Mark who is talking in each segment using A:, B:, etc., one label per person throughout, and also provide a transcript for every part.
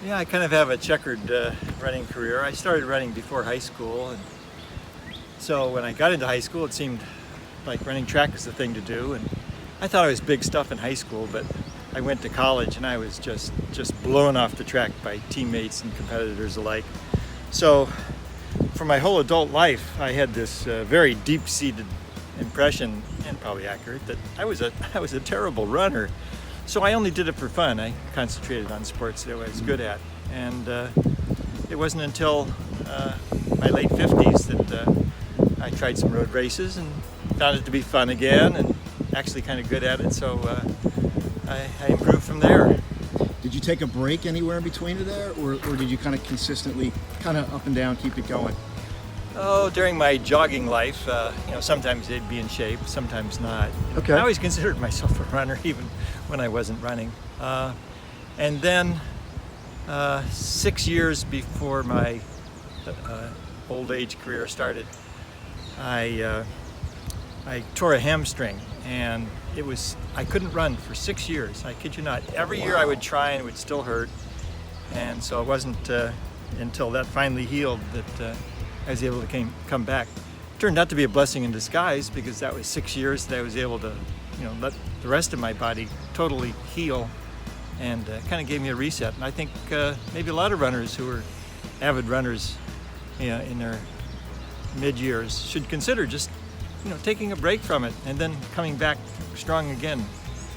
A: Yeah, I kind of have a checkered running career. I started running before high school, and so when I got into high school, it seemed like running track was the thing to do. And I thought I was big stuff in high school, but I went to college and I was just blown off the track by teammates and competitors alike. So for my whole adult life, I had this very deep-seated impression, and probably accurate, that I was a terrible runner. So I only did it for fun. I concentrated on sports that I was good at. And it wasn't until my late 50s that I tried some road races and found it to be fun again and actually kind of good at it. So I improved from there.
B: Did you take a break anywhere in between there, or did you kind of consistently, kind of up and down, keep it going?
A: Oh, during my jogging life, sometimes they'd be in shape, sometimes not.
B: Okay.
A: I always considered myself a runner, even when I wasn't running. And then 6 years before my old age career started, I tore a hamstring, and I couldn't run for 6 years. I kid you not. Every year I would try and it would still hurt. And so it wasn't until that finally healed that I was able to come back. It turned out to be a blessing in disguise, because that was 6 years that I was able to, let the rest of my body totally heal, and kind of gave me a reset. And I think maybe a lot of runners who are avid runners, in their mid-years should consider just, taking a break from it and then coming back strong again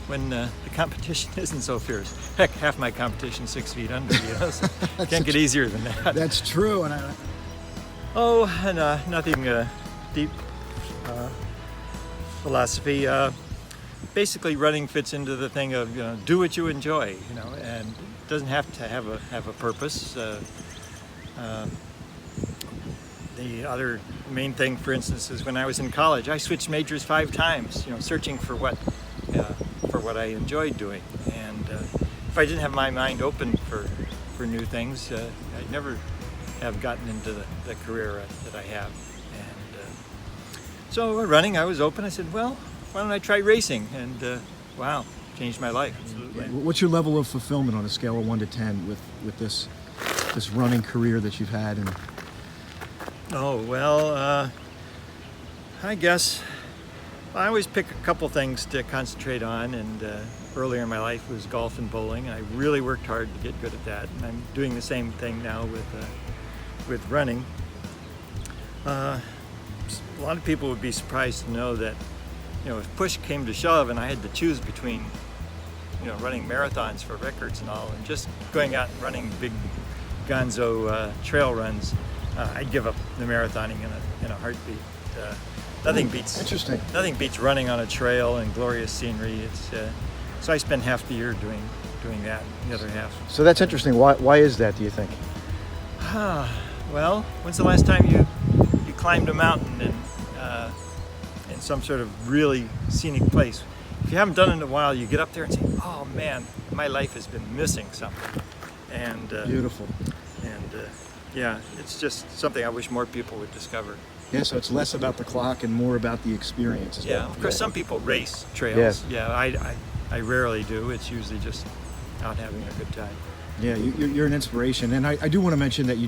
A: when the competition isn't so fierce. Heck, half my competition 6 feet under, so can't get easier than that.
B: That's true. And
A: nothing deep philosophy. Basically, running fits into the thing of do what you enjoy, and it doesn't have to have a purpose. The other main thing, for instance, is when I was in college, I switched majors 5 times, searching for what I enjoyed doing. And if I didn't have my mind open for new things, I'd never have gotten into the career that I have. And so running, I was open. I said, well, why don't I try racing? And wow, changed my life. Absolutely.
B: What's your level of fulfillment on a scale of 1 to 10 with this running career that you've had? And
A: oh, well, I guess I always pick a couple things to concentrate on, and earlier in my life was golf and bowling, and I really worked hard to get good at that, and I'm doing the same thing now with running. A lot of people would be surprised to know that, if push came to shove and I had to choose between, running marathons for records and all, and just going out and running big gonzo trail runs, I'd give up the marathoning in a heartbeat. Nothing beats running on a trail and glorious scenery. So I spend half the year doing that, the other half.
B: so that's interesting. Why is that, do you think?
A: Well, when's the last time you climbed a mountain in some sort of really scenic place? If you haven't done it in a while, you get up there and say, oh man, my life has been missing something. And
B: Beautiful.
A: And yeah, it's just something I wish more people would discover.
B: Yeah, so it's less about the clock and more about the experience.
A: Yeah, of course, some people race trails.
B: Yes.
A: Yeah, I rarely do. It's usually just out having a good time.
B: Yeah, you're an inspiration. And I do want to mention that you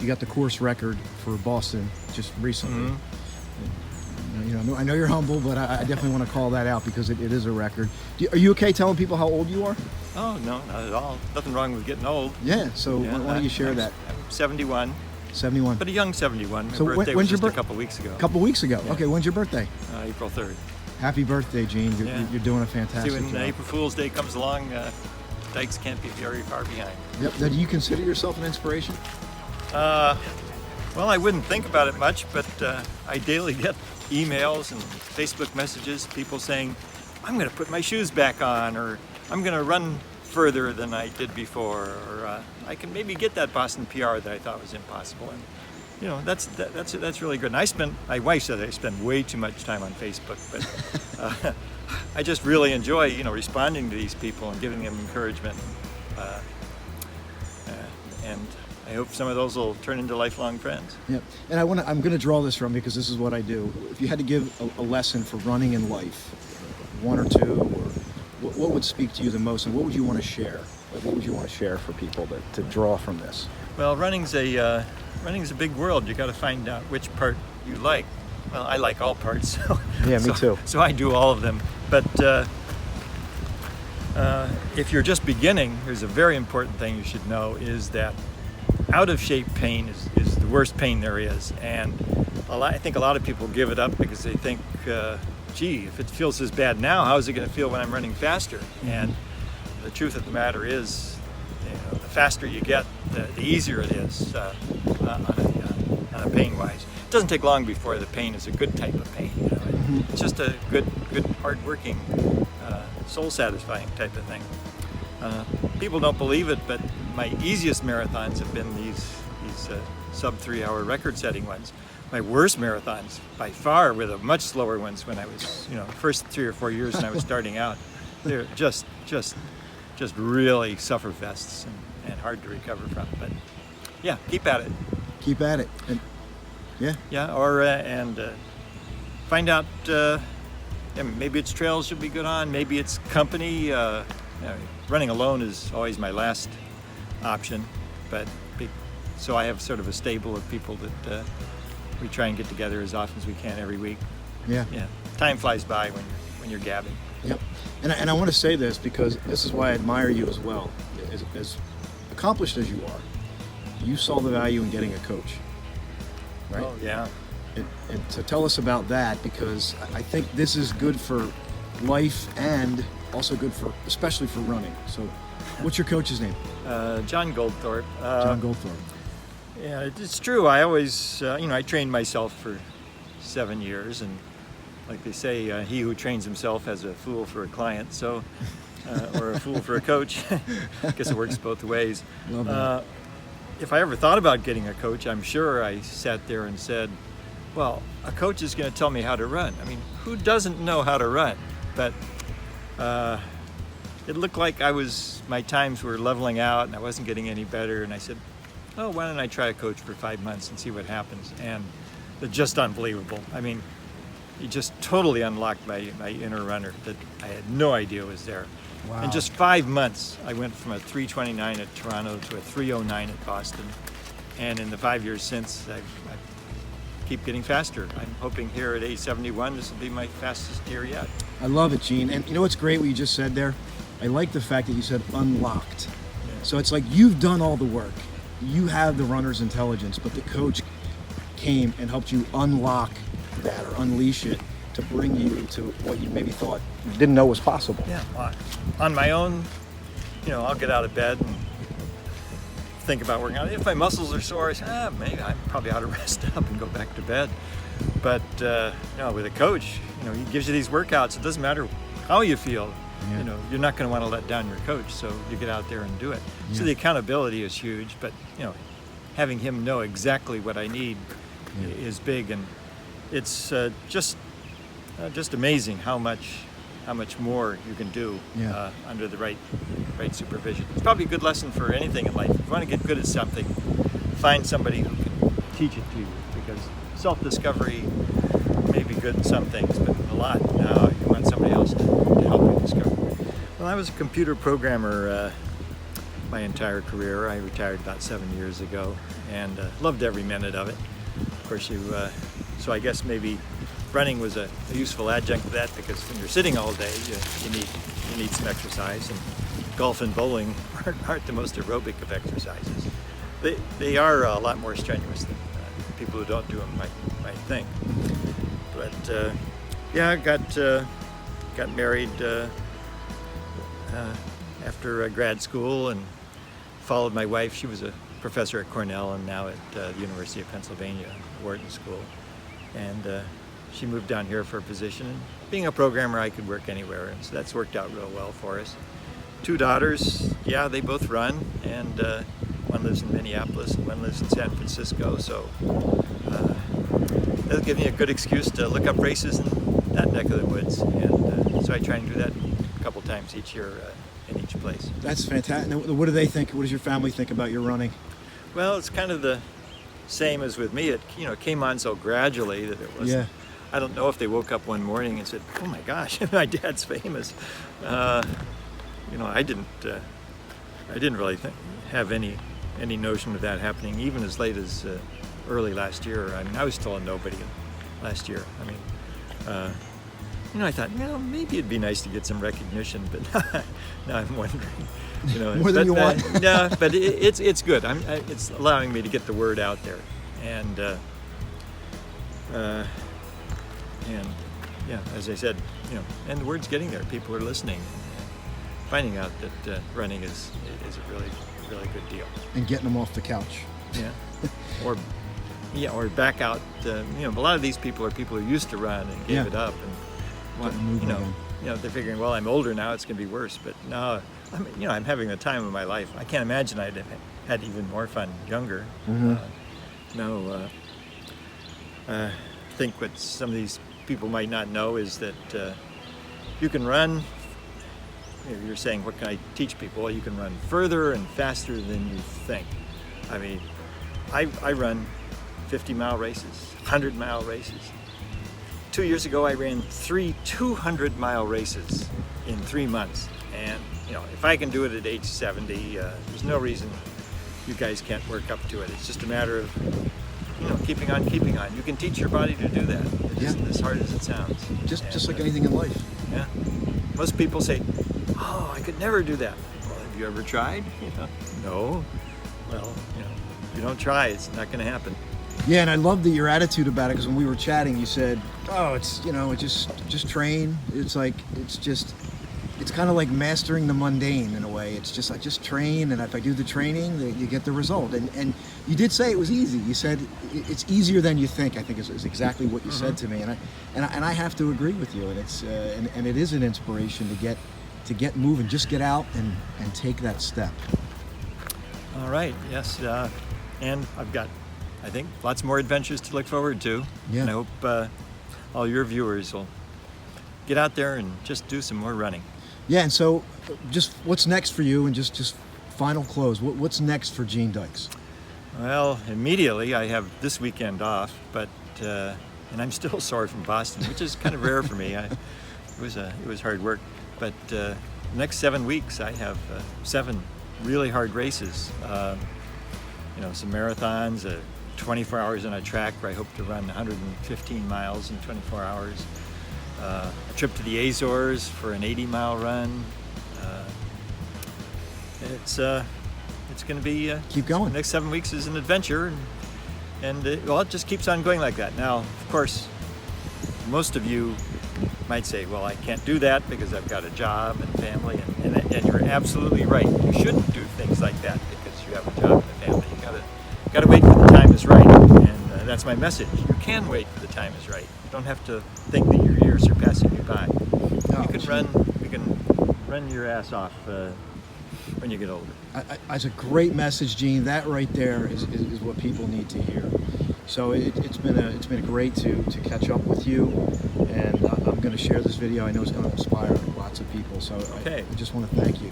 B: got the course record for Boston just recently.
A: Mm-hmm.
B: I know you're humble, but I definitely want to call that out because it is a record. Are you okay telling people how old you are?
A: Oh, no, not at all. Nothing wrong with getting old.
B: Yeah, so why don't you share that?
A: I'm 71.
B: 71.
A: But a young 71. My
B: So
A: birthday
B: when's
A: was
B: your
A: just a couple weeks ago.
B: A couple weeks ago.
A: Yeah.
B: Okay, when's your birthday?
A: April 3rd.
B: Happy birthday, Gene. You're doing a fantastic
A: See, when
B: job.
A: April Fool's Day comes along, Dykes can't be very far behind.
B: Yep. Now, do you consider yourself an inspiration?
A: Well, I wouldn't think about it much, but I daily get emails and Facebook messages, people saying, I'm going to put my shoes back on, or I'm going to run further than I did before, or I can maybe get that Boston PR that I thought was impossible. And that's really good. And my wife said I spend way too much time on Facebook, but I just really enjoy responding to these people and giving them encouragement. And I hope some of those will turn into lifelong friends.
B: Yeah, and I'm going to draw this from because this is what I do. If you had to give a lesson for running in life, one or two, or what would speak to you the most, and what would you want to share what would you want to share for people to draw from this?
A: Well, running's a big world. You got to find out which part you like. Well, I like all parts. So,
B: Yeah, me too.
A: So I do all of them. But if you're just beginning, there's a very important thing you should know is that out of shape pain is the worst pain there is. And I think a lot of people give it up because they think, gee, if it feels this bad now, how is it going to feel when I'm running faster? And the truth of the matter is, the faster you get, the easier it is on a pain-wise. It doesn't take long before the pain is a good type of pain. It's just a good, hard-working, soul-satisfying type of thing. People don't believe it, but my easiest marathons have been these sub 3-hour record-setting ones. My worst marathons, by far, were the much slower ones when I was, first 3 or 4 years when I was starting out. They're just really sufferfests and hard to recover from. But yeah, keep at it.
B: Keep at it. And
A: yeah, find out. Maybe it's trails you'll be good on. Maybe it's company. Running alone is always my last option, so I have sort of a stable of people that we try and get together as often as we can every week.
B: Yeah.
A: Time flies by when you're gabbing.
B: Yep. And I want to say this because this is why I admire you as well. As accomplished as you are, you saw the value in getting a coach, right?
A: Oh yeah.
B: And so tell us about that, because I think this is good for life and also good especially for running. So what's your coach's name?
A: John Goldthorpe.
B: John Goldthorpe.
A: Yeah, it's true. I always, I trained myself for 7 years, and like they say, he who trains himself has a fool for a client, so, or a fool for a coach. I guess it works both ways.
B: Love that.
A: If I ever thought about getting a coach, I'm sure I sat there and said, well, a coach is going to tell me how to run. I mean, who doesn't know how to run? But it looked like my times were leveling out and I wasn't getting any better, and I said, oh, why don't I try a coach for 5 months and see what happens? And they're just unbelievable. I mean, he just totally unlocked my inner runner that I had no idea was there.
B: Wow.
A: In just 5 months, I went from a 3:29 at Toronto to a 3:09 at Boston. And in the 5 years since, I keep getting faster. I'm hoping here at age 71, this will be my fastest year yet.
B: I love it, Gene. And you know what's great what you just said there? I like the fact that you said unlocked.
A: Yeah.
B: So it's like you've done all the work. You have the runner's intelligence, but the coach came and helped you unlock that or unleash it to bring you to what you maybe thought you didn't know was possible.
A: Yeah, on my own, I'll get out of bed and think about working out. If my muscles are sore, I say, maybe I probably ought to rest up and go back to bed. But with a coach, he gives you these workouts. It doesn't matter how you feel.
B: Yeah.
A: You're not going to want to let down your coach, so you get out there and do it.
B: Yeah.
A: So the accountability is huge, but having him know exactly what I need is big, and it's just amazing how much more you can do under the right supervision. It's probably a good lesson for anything in life. If you want to get good at something, find somebody who can teach it to you, because self-discovery may be good in some things, but a lot, you want somebody else to help you discover. Well, I was a computer programmer my entire career. I retired about 7 years ago, and loved every minute of it. Of course, so I guess maybe running was a useful adjunct to that, because when you're sitting all day, you need some exercise, and golf and bowling aren't the most aerobic of exercises. They are a lot more strenuous than people who don't do them might think. But I got married after grad school, and followed my wife. She was a professor at Cornell and now at the University of Pennsylvania, Wharton School. And she moved down here for a position. And being a programmer, I could work anywhere, and so that's worked out real well for us. 2 daughters, they both run, and one lives in Minneapolis and one lives in San Francisco, so that'll give me a good excuse to look up races in that neck of the woods, and so I try and do that a couple times each year in each place.
B: That's fantastic. Now, what do they think? What does your family think about your running?
A: Well, it's kind of the same as with me. It came on so gradually that it was.
B: Yeah.
A: I don't know if they woke up one morning and said, "Oh my gosh, my dad's famous." I I didn't really have any notion of that happening even as late as early last year. I mean, I was still a nobody last year. I mean, I thought, maybe it'd be nice to get some recognition, but now I'm wondering,
B: More than you want.
A: No, but it's good. It's allowing me to get the word out there, and yeah, as I said, and the word's getting there. People are listening, finding out that running is a really good deal.
B: And getting them off the couch.
A: Yeah, or back out. A lot of these people are people who used to run and gave it up, and they're figuring, well, I'm older now, it's going to be worse. But no, I'm having the time of my life. I can't imagine I'd have had even more fun younger. I think what some of these people might not know is that you can run. You're saying, what can I teach people? Well, you can run further and faster than you think. I mean, I run 50-mile races, 100-mile races. 2 years ago, I ran 3 200-mile races in 3 months. And, if I can do it at age 70, there's no reason you guys can't work up to it. It's just a matter of, keeping on. You can teach your body to do that. It isn't as hard as it sounds.
B: Just like anything in life.
A: Yeah. Most people say, oh, I could never do that. Well, have you ever tried? No. Well, if you don't try, it's not going to happen.
B: Yeah, and I love your attitude about it, because when we were chatting, you said, "Oh, it's just train." It's kind of like mastering the mundane in a way. It's just just train, and if I do the training, you get the result. And you did say it was easy. You said it's easier than you think. I think is exactly what you said to me, and I have to agree with you. And it's and it is an inspiration to get moving. Just get out and take that step.
A: All right. Yes. And I've got, I think, lots more adventures to look forward to.
B: Yeah.
A: And I hope all your viewers will get out there and just do some more running.
B: Yeah, and so just what's next for you, and just final close, what's next for Gene Dykes?
A: Well, immediately I have this weekend off, but and I'm still sore from Boston, which is kind of rare for me. It was hard work, but the next 7 weeks I have 7 really hard races. Some marathons, 24 hours on a track where I hope to run 115 miles in 24 hours. A trip to the Azores for an 80-mile run. It's going to be
B: keep going.
A: The next 7 weeks is an adventure, and it just keeps on going like that. Now, of course, most of you might say, "Well, I can't do that because I've got a job and family," and you're absolutely right. You shouldn't do things like that because you have a job and a family. You got to wait for the time is right, and that's my message. You can wait for the time is right. You don't have to think that your years are passing you by. You can run your ass off when you get older.
B: That's a great message, Gene. That right there is what people need to hear. So it's been great to catch up with you, and I'm going to share this video. I know it's going to inspire lots of people. So I just want to thank you.